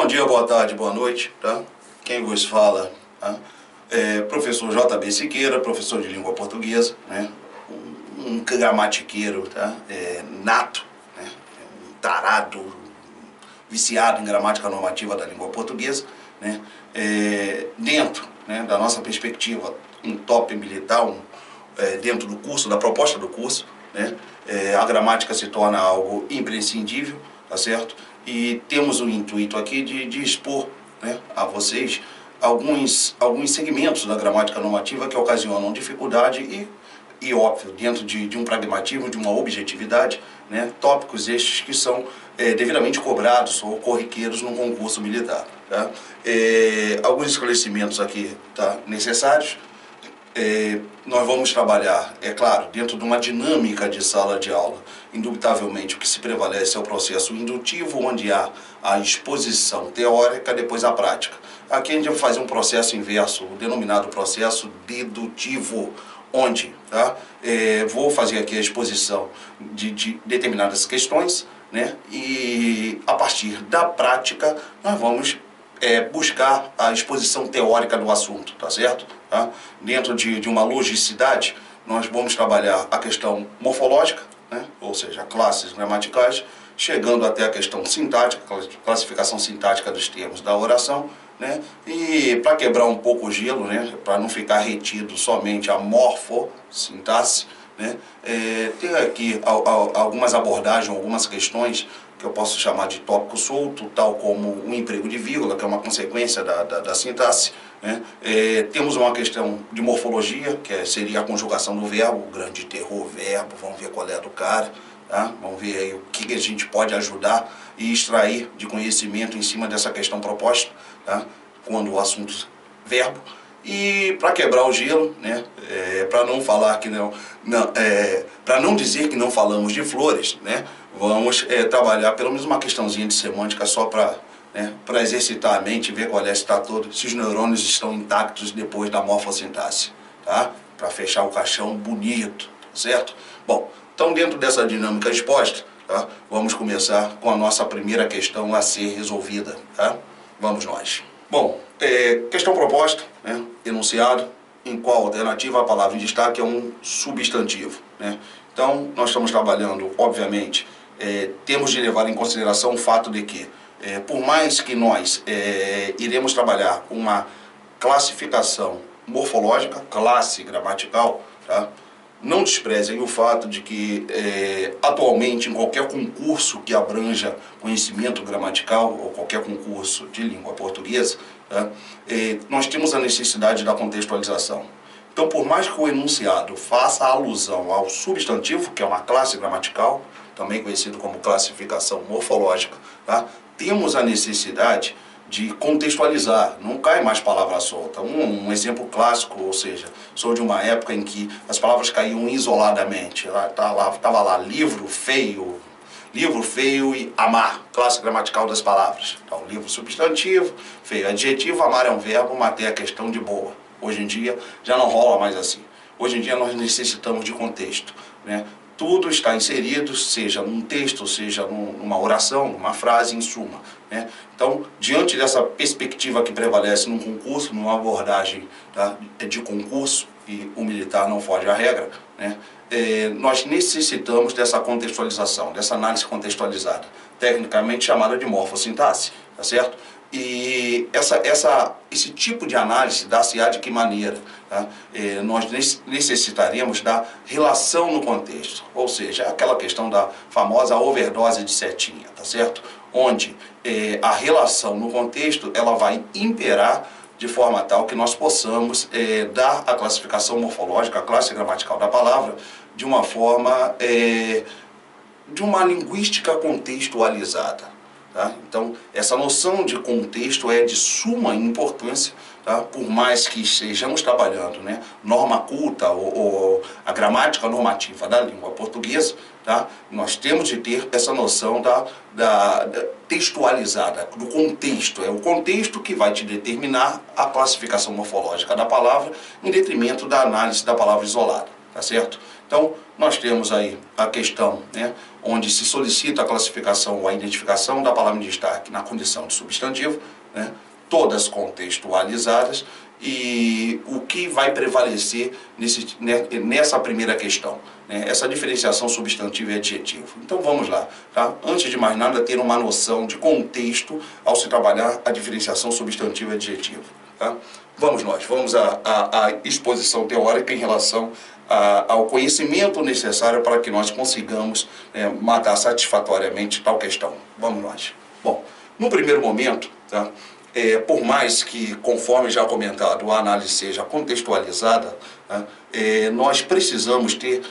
Bom dia, boa tarde, boa noite, tá? Quem vos fala, tá? É professor JB Siqueira, professor de língua portuguesa, né? Um gramatiqueiro, tá? Nato, né? Um tarado, viciado em gramática normativa da língua portuguesa, né? Dentro, né, da nossa perspectiva, um top militar, dentro do curso, da proposta do curso, né? A gramática se torna algo imprescindível, tá certo? E temos o intuito aqui de expor, né, a vocês alguns segmentos da gramática normativa que ocasionam dificuldade e óbvio, dentro de um pragmatismo, de uma objetividade, né, tópicos estes que são devidamente cobrados ou corriqueiros num concurso militar. Tá? Alguns esclarecimentos aqui, tá, necessários. Nós vamos trabalhar, é claro, dentro de uma dinâmica de sala de aula. Indubitavelmente, o que se prevalece é o processo indutivo, onde há a exposição teórica, depois a prática. Aqui a gente vai fazer um processo inverso, o denominado processo dedutivo, onde, tá, vou fazer aqui a exposição de determinadas questões, né, e a partir da prática nós vamos buscar a exposição teórica do assunto, tá certo? Tá? Dentro de uma logicidade, nós vamos trabalhar a questão morfológica, né? Ou seja, classes gramaticais, chegando até a questão sintática, classificação sintática dos termos da oração, né? E para quebrar um pouco o gelo, né? Para não ficar retido somente a morfossintaxe, né? Tem aqui algumas abordagens, algumas questões que eu posso chamar de tópico solto, tal como o emprego de vírgula, que é uma consequência da sintaxe, né? Temos uma questão de morfologia, que seria a conjugação do verbo, o grande terror verbo, vamos ver qual é a do cara, tá? Vamos ver aí o que a gente pode ajudar e extrair de conhecimento em cima dessa questão proposta, tá? Quando o assunto verbo. E para quebrar o gelo, né, para não falar que para não dizer que não falamos de flores, né, vamos trabalhar pelo menos uma questãozinha de semântica só para exercitar a mente e ver qual se os neurônios estão intactos depois da morfossintaxe, tá? Para fechar o caixão bonito, certo? Bom, então dentro dessa dinâmica exposta, tá, vamos começar com a nossa primeira questão a ser resolvida, tá? Vamos nós. Bom, questão proposta, né, enunciado, em qual alternativa a palavra em destaque é um substantivo, né? Então, nós estamos trabalhando, obviamente, temos de levar em consideração o fato de que, por mais que nós iremos trabalhar uma classificação morfológica, classe gramatical, tá? Não desprezem o fato de que, atualmente, em qualquer concurso que abranja conhecimento gramatical, ou qualquer concurso de língua portuguesa, tá, nós temos a necessidade da contextualização. Então, por mais que o enunciado faça alusão ao substantivo, que é uma classe gramatical, também conhecido como classificação morfológica, tá, temos a necessidade de contextualizar, não cai mais palavra solta. Um exemplo clássico, ou seja, sou de uma época em que as palavras caíam isoladamente. Estava lá livro feio e amar, classe gramatical das palavras. Então, livro substantivo, feio adjetivo, amar é um verbo, matei a questão de boa. Hoje em dia já não rola mais assim. Hoje em dia nós necessitamos de contexto, né? Tudo está inserido, seja num texto, seja numa oração, numa frase, em suma, né? Então, diante dessa perspectiva que prevalece num concurso, numa abordagem, tá, de concurso, e o militar não foge à regra, né, nós necessitamos dessa contextualização, dessa análise contextualizada, tecnicamente chamada de morfossintaxe, tá certo? E esse tipo de análise dá-se-á de que maneira? Tá? Nós necessitaremos da relação no contexto, ou seja, aquela questão da famosa overdose de setinha, tá certo? Onde a relação no contexto ela vai imperar de forma tal que nós possamos dar a classificação morfológica, a classe gramatical da palavra, de uma forma, de uma linguística contextualizada. Tá? Então, essa noção de contexto é de suma importância, tá? Por mais que estejamos trabalhando, né, norma culta ou a gramática normativa da língua portuguesa, tá? Nós temos de ter essa noção da textualizada, do contexto. É o contexto que vai te determinar a classificação morfológica da palavra em detrimento da análise da palavra isolada, tá certo? Então, nós temos aí a questão, né, onde se solicita a classificação ou a identificação da palavra em destaque na condição de substantivo, né, todas contextualizadas, e o que vai prevalecer nessa primeira questão, né, essa diferenciação substantivo e adjetivo. Então vamos lá, tá? Antes de mais nada, ter uma noção de contexto ao se trabalhar a diferenciação substantivo e adjetivo. Tá? Vamos à exposição teórica em relação ao conhecimento necessário para que nós consigamos matar satisfatoriamente tal questão. Vamos nós. Bom, no primeiro momento, tá? Por mais que, conforme já comentado, a análise seja contextualizada, tá? Nós precisamos ter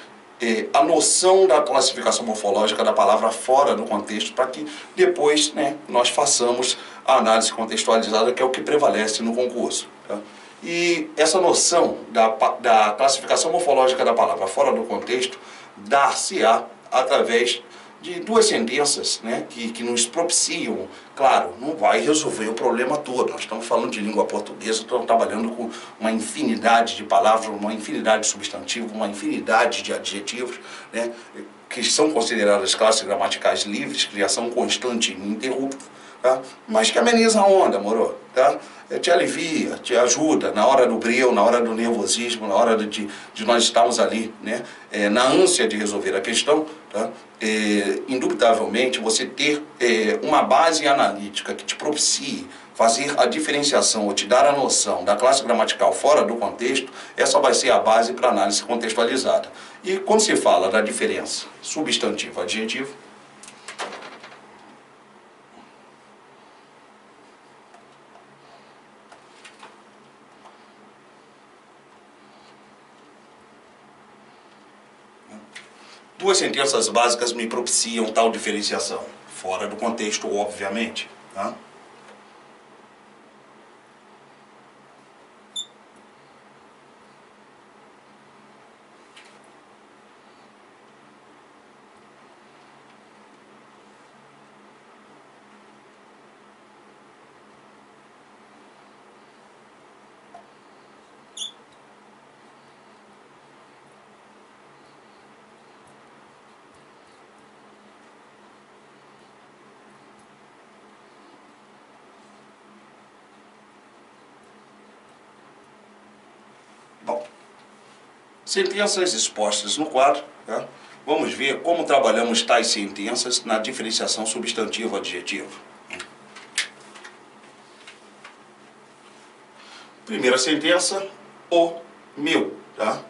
a noção da classificação morfológica da palavra fora do contexto, para que depois, né, nós façamos a análise contextualizada, que é o que prevalece no concurso. Tá? E essa noção da classificação morfológica da palavra fora do contexto dar-se-á através de duas sentenças, né, que nos propiciam. Claro, não vai resolver o problema todo. Nós estamos falando de língua portuguesa, estamos trabalhando com uma infinidade de palavras, uma infinidade de substantivos, uma infinidade de adjetivos, né, que são consideradas classes gramaticais livres, criação constante e ininterrupta, tá? Mas que ameniza a onda, moro? Tá? Te alivia, te ajuda na hora do breu, na hora do nervosismo, na hora de nós estarmos ali, né, na ânsia de resolver a questão, tá? Indubitavelmente, você ter uma base analítica que te propicie fazer a diferenciação ou te dar a noção da classe gramatical fora do contexto, essa vai ser a base para análise contextualizada. E quando se fala da diferença substantivo-adjetivo, duas sentenças básicas me propiciam tal diferenciação, fora do contexto, obviamente. Tá? Bom, sentenças expostas no quadro, tá? Vamos ver como trabalhamos tais sentenças na diferenciação substantivo-adjetivo. Primeira sentença, o meu, tá?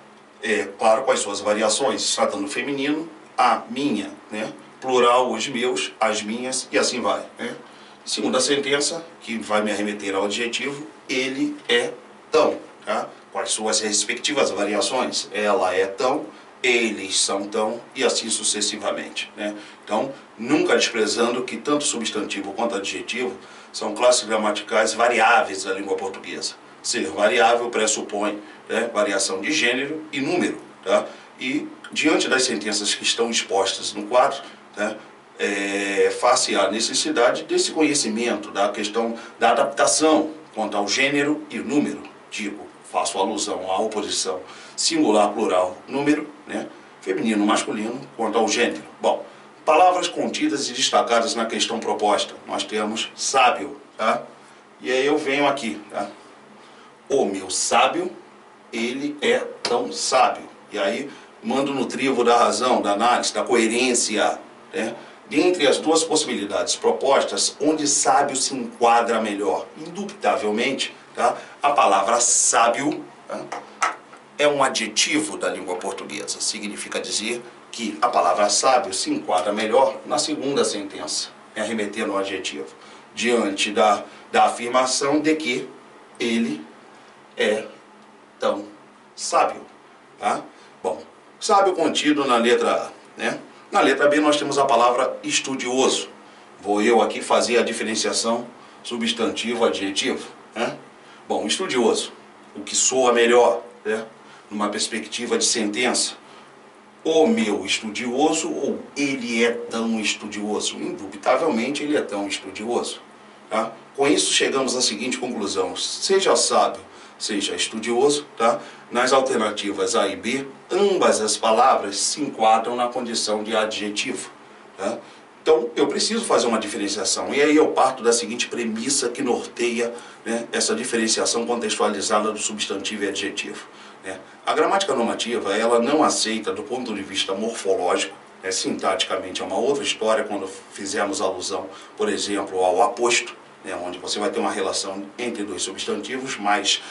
Claro, com as suas variações, tratando feminino, a minha, né? Plural, os meus, as minhas, e assim vai, né? Segunda sentença, que vai me arremeter ao adjetivo, ele é tão, tá? Com as suas respectivas variações, ela é tão, eles são tão, e assim sucessivamente, né? Então, nunca desprezando que tanto substantivo quanto adjetivo são classes gramaticais variáveis da língua portuguesa. Ser variável pressupõe, né, variação de gênero e número, tá? E diante das sentenças que estão expostas no quadro, tá, face à necessidade desse conhecimento da questão da adaptação quanto ao gênero e número, digo, faço alusão à oposição singular, plural, número, né, feminino, masculino, quanto ao gênero. Bom, palavras contidas e destacadas na questão proposta. Nós temos sábio, tá? E aí eu venho aqui, tá? O meu sábio, ele é tão sábio. E aí mando no trivo da razão, da análise, da coerência, né? Dentre as duas possibilidades propostas, onde sábio se enquadra melhor? Indubitavelmente, tá? A palavra sábio, tá, é um adjetivo da língua portuguesa. Significa dizer que a palavra sábio se enquadra melhor na segunda sentença, me arremetendo ao adjetivo, diante da afirmação de que ele é tão sábio. Tá? Bom, sábio contido na letra A, né? Na letra B nós temos a palavra estudioso. Vou eu aqui fazer a diferenciação substantivo-adjetivo, né? Bom, estudioso, o que soa melhor, né, numa perspectiva de sentença. O meu estudioso ou ele é tão estudioso? Indubitavelmente ele é tão estudioso. Tá? Com isso chegamos à seguinte conclusão: seja sábio, seja estudioso, tá? Nas alternativas A e B, ambas as palavras se enquadram na condição de adjetivo, tá? Então, eu preciso fazer uma diferenciação. E aí eu parto da seguinte premissa que norteia, né, essa diferenciação contextualizada do substantivo e adjetivo, né? A gramática normativa, ela não aceita, do ponto de vista morfológico, sintaticamente é uma outra história, quando fizermos alusão, por exemplo, ao aposto, né, onde você vai ter uma relação entre dois substantivos, mas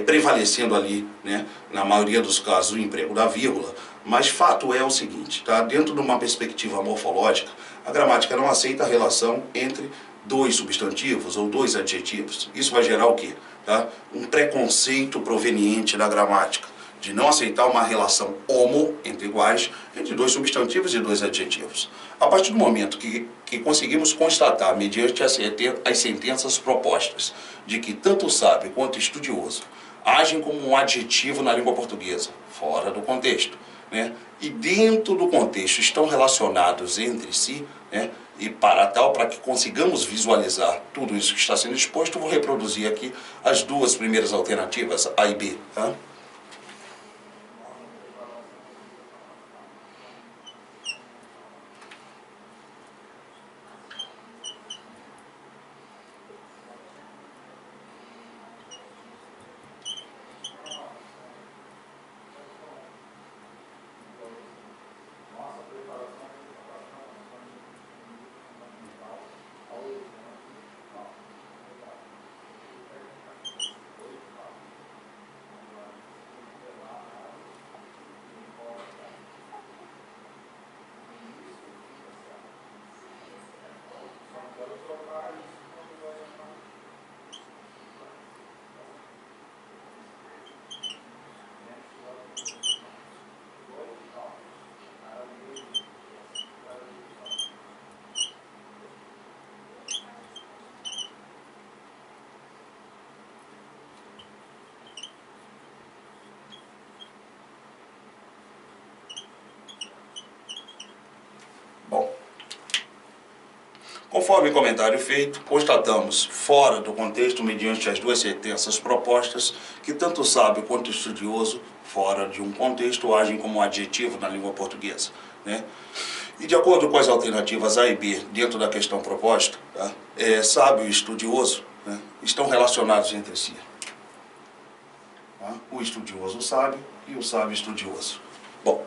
prevalecendo ali, né, na maioria dos casos, o emprego da vírgula. Mas fato é o seguinte, tá? Dentro de uma perspectiva morfológica, a gramática não aceita a relação entre dois substantivos ou dois adjetivos. Isso vai gerar o quê? Tá? Um preconceito proveniente da gramática, de não aceitar uma relação homo, entre iguais, entre dois substantivos e dois adjetivos. A partir do momento que conseguimos constatar, mediante as sentenças propostas, de que tanto sábio quanto estudioso agem como um adjetivo na língua portuguesa, fora do contexto, né? E dentro do contexto estão relacionados entre si, né? E para que consigamos visualizar tudo isso que está sendo exposto, eu vou reproduzir aqui as duas primeiras alternativas, A e B, tá? Bom, conforme o comentário feito, constatamos, fora do contexto, mediante as duas sentenças propostas, que tanto sábio quanto estudioso, fora de um contexto, agem como adjetivo na língua portuguesa, né? E de acordo com as alternativas A e B, dentro da questão proposta, tá? Sábio e estudioso, né, estão relacionados entre si. Tá? O estudioso sábio e o sábio estudioso. Bom,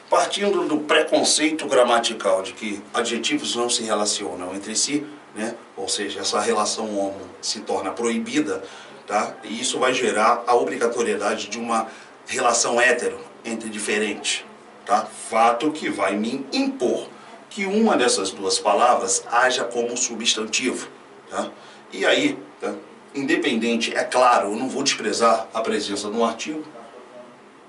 partindo do preconceito gramatical de que adjetivos não se relacionam entre si, né? Ou seja, essa relação homo se torna proibida, tá? E isso vai gerar a obrigatoriedade de uma relação hétero entre diferentes, tá? Fato que vai me impor que uma dessas duas palavras haja como substantivo, tá? E aí, tá? Independente, é claro, eu não vou desprezar a presença de um artigo,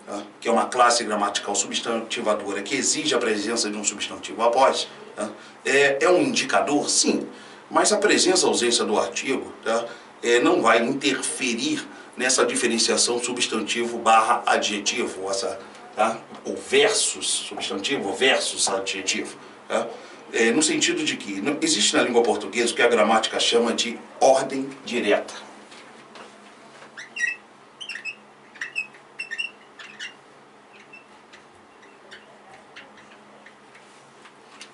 tá? Que é uma classe gramatical substantivadora que exige a presença de um substantivo após, tá? É um indicador, sim, mas a presença ou ausência do artigo, tá? Não vai interferir nessa diferenciação substantivo barra adjetivo, tá? Ou versus substantivo versus adjetivo, tá? No sentido de que não existe na língua portuguesa o que a gramática chama de ordem direta.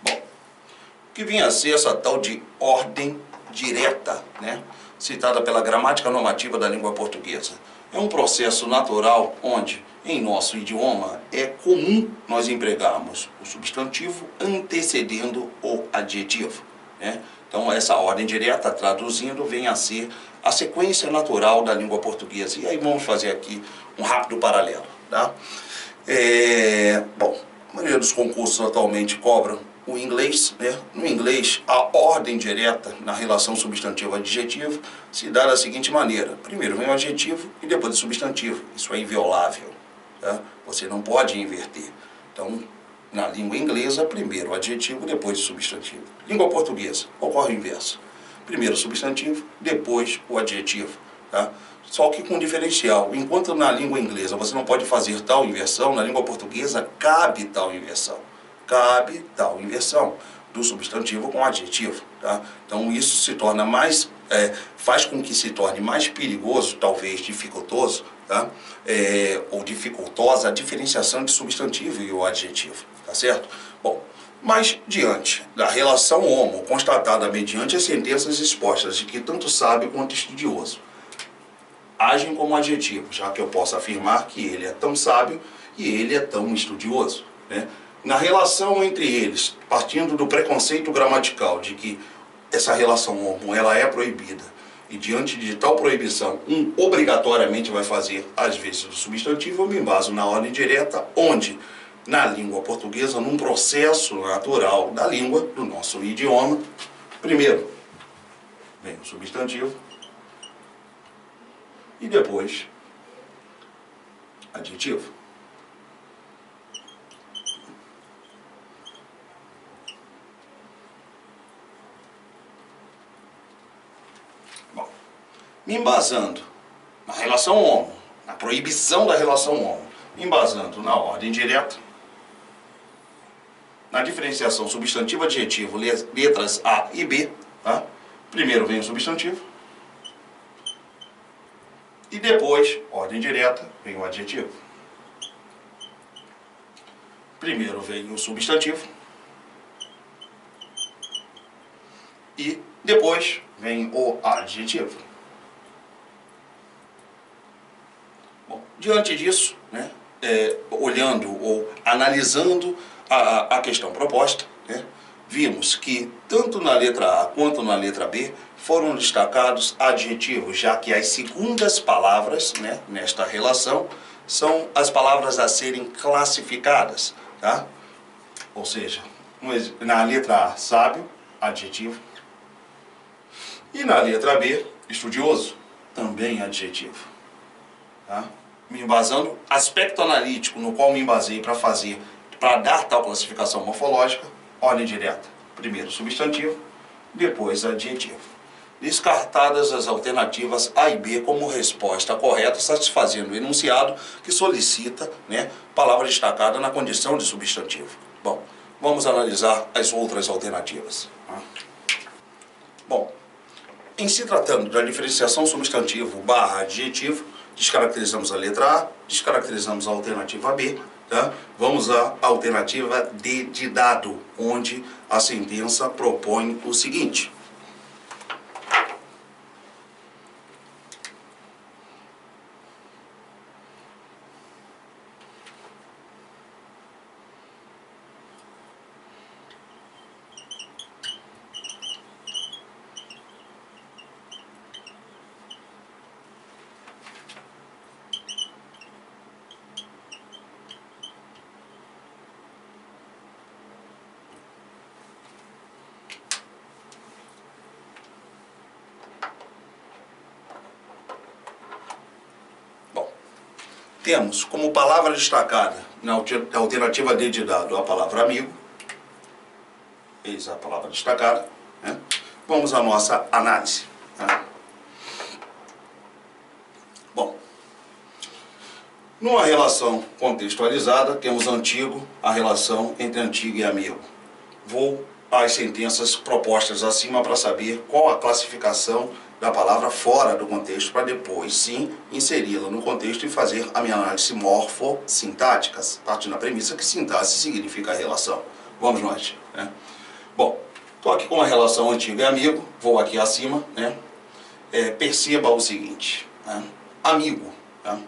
Bom, o que vinha a ser essa tal de ordem direta, né? Citada pela gramática normativa da língua portuguesa. É um processo natural onde, em nosso idioma, é comum nós empregarmos o substantivo antecedendo o adjetivo, né? Então, essa ordem direta, traduzindo, vem a ser a sequência natural da língua portuguesa. E aí vamos fazer aqui um rápido paralelo, tá? Bom, a maioria dos concursos atualmente cobram o inglês, né? No inglês, a ordem direta na relação substantivo-adjetivo se dá da seguinte maneira. Primeiro vem o adjetivo e depois o substantivo. Isso é inviolável, tá? Você não pode inverter. Então, na língua inglesa, primeiro o adjetivo, depois o substantivo. Língua portuguesa, ocorre o inverso. Primeiro o substantivo, depois o adjetivo, tá? Só que com diferencial. Enquanto na língua inglesa você não pode fazer tal inversão, na língua portuguesa cabe tal inversão. Cabe tal inversão. do substantivo com o adjetivo, tá? Então isso se torna mais, faz com que se torne mais perigoso, talvez dificultoso, tá? Ou dificultosa a diferenciação de substantivo e o adjetivo, tá certo? Bom, mas diante da relação homo constatada mediante as sentenças expostas de que tanto sábio quanto estudioso agem como adjetivo, já que eu posso afirmar que ele é tão sábio e ele é tão estudioso, né? Na relação entre eles, partindo do preconceito gramatical de que essa relação homo ela é proibida, e diante de tal proibição, obrigatoriamente vai fazer às vezes do substantivo, eu me embaso na ordem direta, onde, na língua portuguesa, num processo natural da língua, do nosso idioma, primeiro vem o substantivo e depois adjetivo. Me embasando na relação homo, na proibição da relação homo, me embasando na ordem direta, na diferenciação substantivo-adjetivo, letras A e B, tá? Primeiro vem o substantivo e depois, ordem direta, vem o adjetivo. Primeiro vem o substantivo e depois vem o adjetivo. Diante disso, né, olhando ou analisando a questão proposta, né, vimos que tanto na letra A quanto na letra B foram destacados adjetivos, já que as segundas palavras, né, nesta relação são as palavras a serem classificadas, tá? Ou seja, na letra A, sábio, adjetivo, e na letra B, estudioso, também adjetivo, tá? Me embasando, aspecto analítico no qual me embasei para dar tal classificação morfológica, ordem direta. Primeiro substantivo, depois adjetivo. Descartadas as alternativas A e B como resposta correta, satisfazendo o enunciado que solicita, né, palavra destacada na condição de substantivo. Bom, vamos analisar as outras alternativas. Bom, em se tratando da diferenciação substantivo barra adjetivo, descaracterizamos a letra A, descaracterizamos a alternativa B, tá? Vamos à alternativa D de dado, onde a sentença propõe o seguinte. Temos como palavra destacada na alternativa D de dado a palavra amigo. Eis a palavra destacada, né? Vamos à nossa análise, né? Bom, numa relação contextualizada, temos antigo, a relação entre antigo e amigo. Vou às sentenças propostas acima para saber qual a classificação da palavra fora do contexto, para depois, sim, inseri-la no contexto e fazer a minha análise morfossintática, partindo da premissa que sintaxe significa relação. Vamos nós, né? Bom, estou aqui com a relação antigo e amigo, vou aqui acima, né? Perceba o seguinte, né? Amigo, né?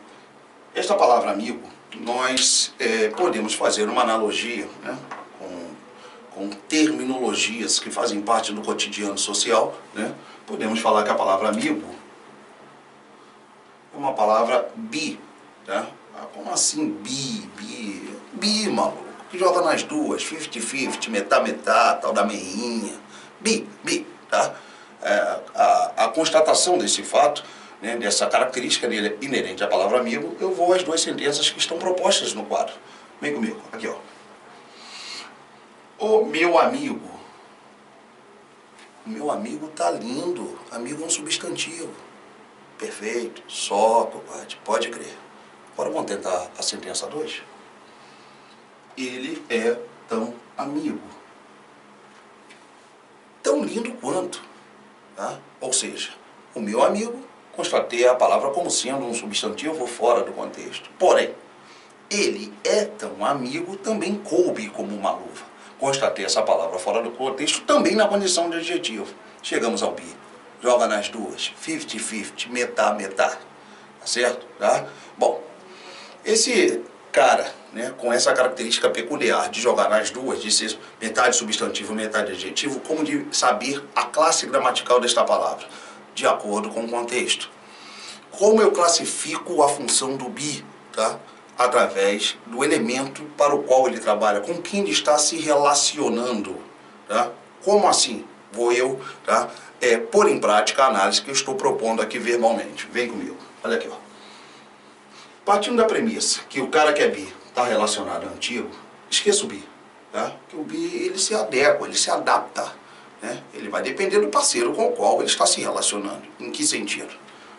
Esta palavra amigo, nós podemos fazer uma analogia, né, com terminologias que fazem parte do cotidiano social, né? Podemos falar que a palavra amigo é uma palavra bi, tá? Como assim bi? Bi, maluco, que joga nas duas, 50-50, metá-metá, tal da meinha. Bi, tá? A constatação desse fato, né, dessa característica inerente à palavra amigo, eu vou às duas sentenças que estão propostas no quadro. Vem comigo, aqui ó. O meu amigo. O meu amigo tá lindo. Amigo é um substantivo. Perfeito. Só, pode crer. Agora vamos tentar a sentença 2. Ele é tão amigo. quanto, tá? Ou seja, o meu amigo, constatei a palavra como sendo um substantivo fora do contexto. Porém, ele é tão amigo, também coube como uma luva. Constatei essa palavra fora do contexto, também na condição de adjetivo. Chegamos ao be. Joga nas duas. 50-50, metá. Tá certo? Tá? Bom, esse cara, né, com essa característica peculiar de jogar nas duas, de ser metade substantivo, metade adjetivo, como de saber a classe gramatical desta palavra, de acordo com o contexto. Como eu classifico a função do be, tá? Através do elemento para o qual ele trabalha, com quem ele está se relacionando, tá? Como assim? Vou eu, tá? Pôr em prática a análise que eu estou propondo aqui verbalmente. Vem comigo. Olha aqui, ó. Partindo da premissa que o cara que é bi está relacionado ao antigo, esqueça o bi, tá? Que o bi, ele se adequa, ele se adapta, né? Ele vai depender do parceiro com o qual ele está se relacionando. Em que sentido?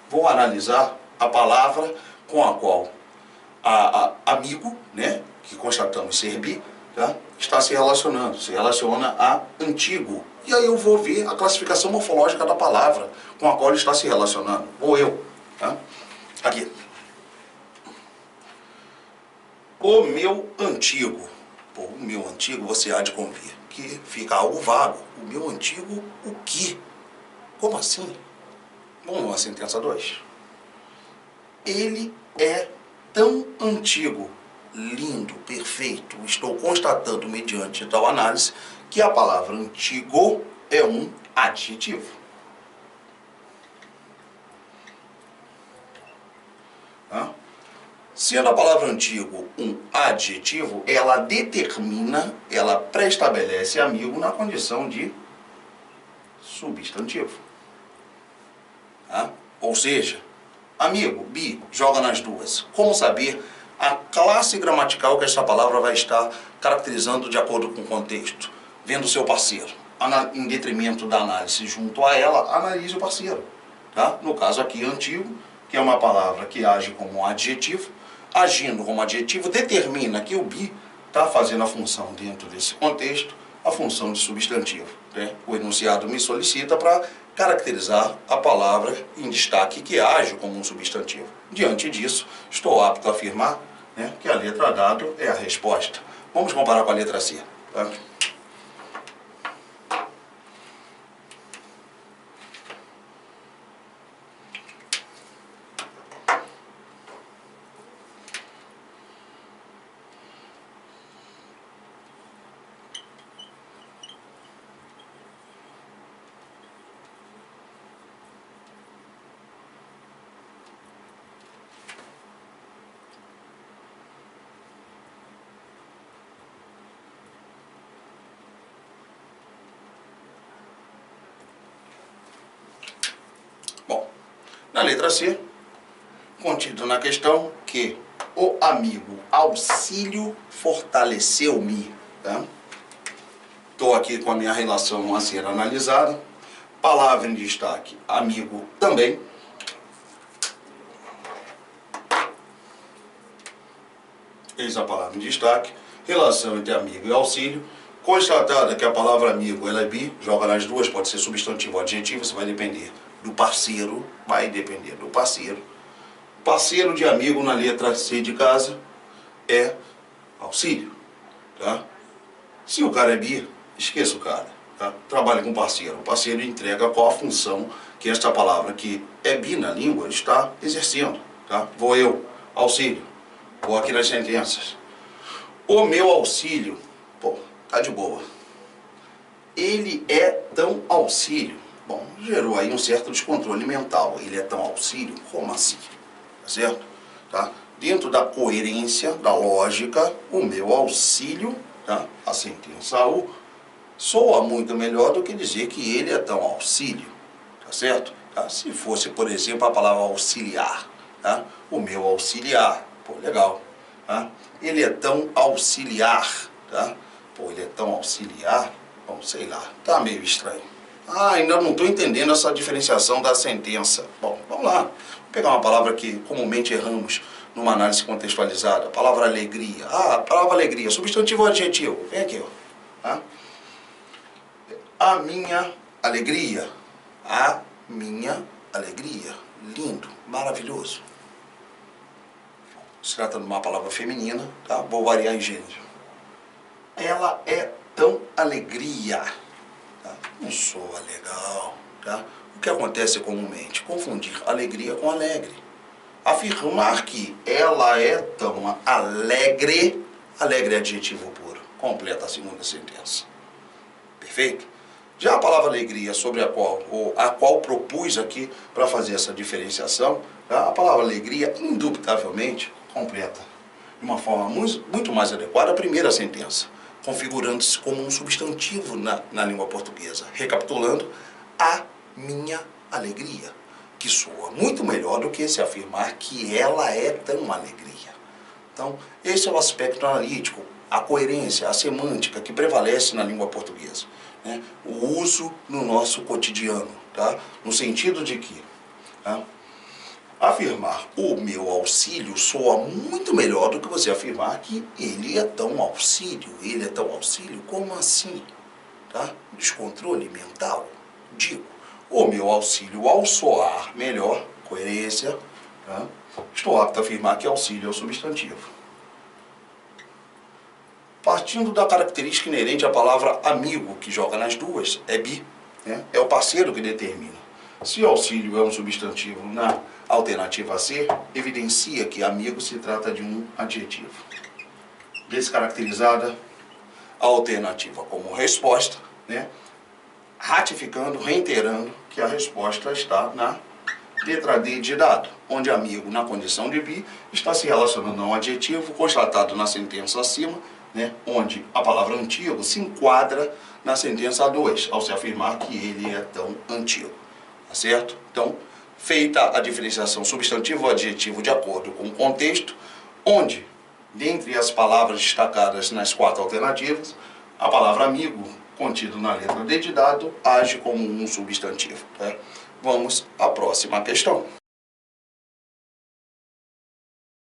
Vou analisar a palavra com a qual amigo, né, que constatamos ser bi, tá, está se relacionando, se relaciona a antigo. E aí eu vou ver a classificação morfológica da palavra com a qual ele está se relacionando. Ou eu, tá? Aqui. O meu antigo. Pô, o meu antigo você há de convir que fica algo vago. O meu antigo, o que? Como assim? Vamos à sentença 2. Ele é tão antigo, lindo, perfeito, estou constatando mediante tal análise que a palavra antigo é um adjetivo. Tá? Sendo a palavra antigo um adjetivo, ela determina, ela pré-estabelece amigo na condição de substantivo. Tá? Ou seja, amigo, bi, joga nas duas. Como saber a classe gramatical que essa palavra vai estar caracterizando de acordo com o contexto? Vendo o seu parceiro. Em detrimento da análise junto a ela, analise o parceiro. Tá? No caso aqui, antigo, que é uma palavra que age como um adjetivo, agindo como adjetivo, determina que o bi está fazendo a função dentro desse contexto, a função de substantivo. Né? O enunciado me solicita para caracterizar a palavra em destaque que age como um substantivo. Diante disso, estou apto a afirmar, né, que a letra dado é a resposta. Vamos comparar com a letra C. Tá? Bom, na letra C, contido na questão que o amigo auxílio fortaleceu-me. Tá? Estou aqui com a minha relação a ser analisada. Palavra em destaque, amigo também. Eis a palavra em destaque. Relação entre amigo e auxílio. Constatada que a palavra amigo ela é bi, joga nas duas, pode ser substantivo ou adjetivo, isso vai depender do parceiro, vai depender do parceiro. Parceiro de amigo na letra C de casa é auxílio. Tá? Se o cara é bi, esqueça o cara. Tá? Trabalha com parceiro. O parceiro entrega qual a função que esta palavra que é bi na língua está exercendo. Tá? Vou eu, auxílio. Vou aqui nas sentenças. O meu auxílio, pô, tá de boa. Ele é tão auxílio. Bom, gerou aí um certo descontrole mental. Ele é tão auxílio? Como assim? Tá certo? Tá? Dentro da coerência, da lógica, o meu auxílio, tá? A sentença U, soa muito melhor do que dizer que ele é tão auxílio. Tá certo? Tá? Se fosse, por exemplo, a palavra auxiliar, tá? O meu auxiliar, pô, legal. Tá? Ele é tão auxiliar, tá? Pô, ele é tão auxiliar, bom, sei lá, tá meio estranho. Ah, ainda não estou entendendo essa diferenciação da sentença. Bom, vamos lá. Vou pegar uma palavra que comumente erramos numa análise contextualizada. A palavra alegria. Ah, a palavra alegria. Substantivo ou adjetivo? Vem aqui, ó. Tá? A minha alegria. A minha alegria. Lindo, maravilhoso. Se trata de uma palavra feminina, tá? Vou variar em gênero. Ela é tão alegria. Tá? Não soa legal, tá? O que acontece comumente? Confundir alegria com alegre. Afirmar que ela é tão alegre, alegre é adjetivo puro. Completa a segunda sentença. Perfeito? Já a palavra alegria, sobre a qual propus aqui para fazer essa diferenciação, tá? A palavra alegria, indubitavelmente, completa de uma forma muito mais adequada a primeira sentença, configurando-se como um substantivo na língua portuguesa. Recapitulando, a minha alegria, que soa muito melhor do que se afirmar que ela é tão alegria. Então, esse é o aspecto analítico, a coerência, a semântica que prevalece na língua portuguesa, né? O uso no nosso cotidiano, tá? No sentido de que, tá? Afirmar o meu auxílio soa muito melhor do que você afirmar que ele é tão auxílio. Ele é tão auxílio? Como assim? Tá? Descontrole mental. Digo, o meu auxílio ao soar melhor, coerência, tá? Estou apto a afirmar que auxílio é o substantivo. Partindo da característica inerente à palavra amigo, que joga nas duas, é bi, né? É o parceiro que determina. Se auxílio é um substantivo na alternativa C, evidencia que amigo se trata de um adjetivo. Descaracterizada a alternativa como resposta, né? Ratificando, reiterando que a resposta está na letra D de dado, onde amigo, na condição de bi, está se relacionando a um adjetivo constatado na sentença acima, né? Onde a palavra antigo se enquadra na sentença 2, ao se afirmar que ele é tão antigo. Tá certo? Então, feita a diferenciação substantivo-adjetivo de acordo com o contexto, onde, dentre as palavras destacadas nas 4 alternativas, a palavra amigo, contido na letra D de dado, age como um substantivo. Tá? Vamos à próxima questão.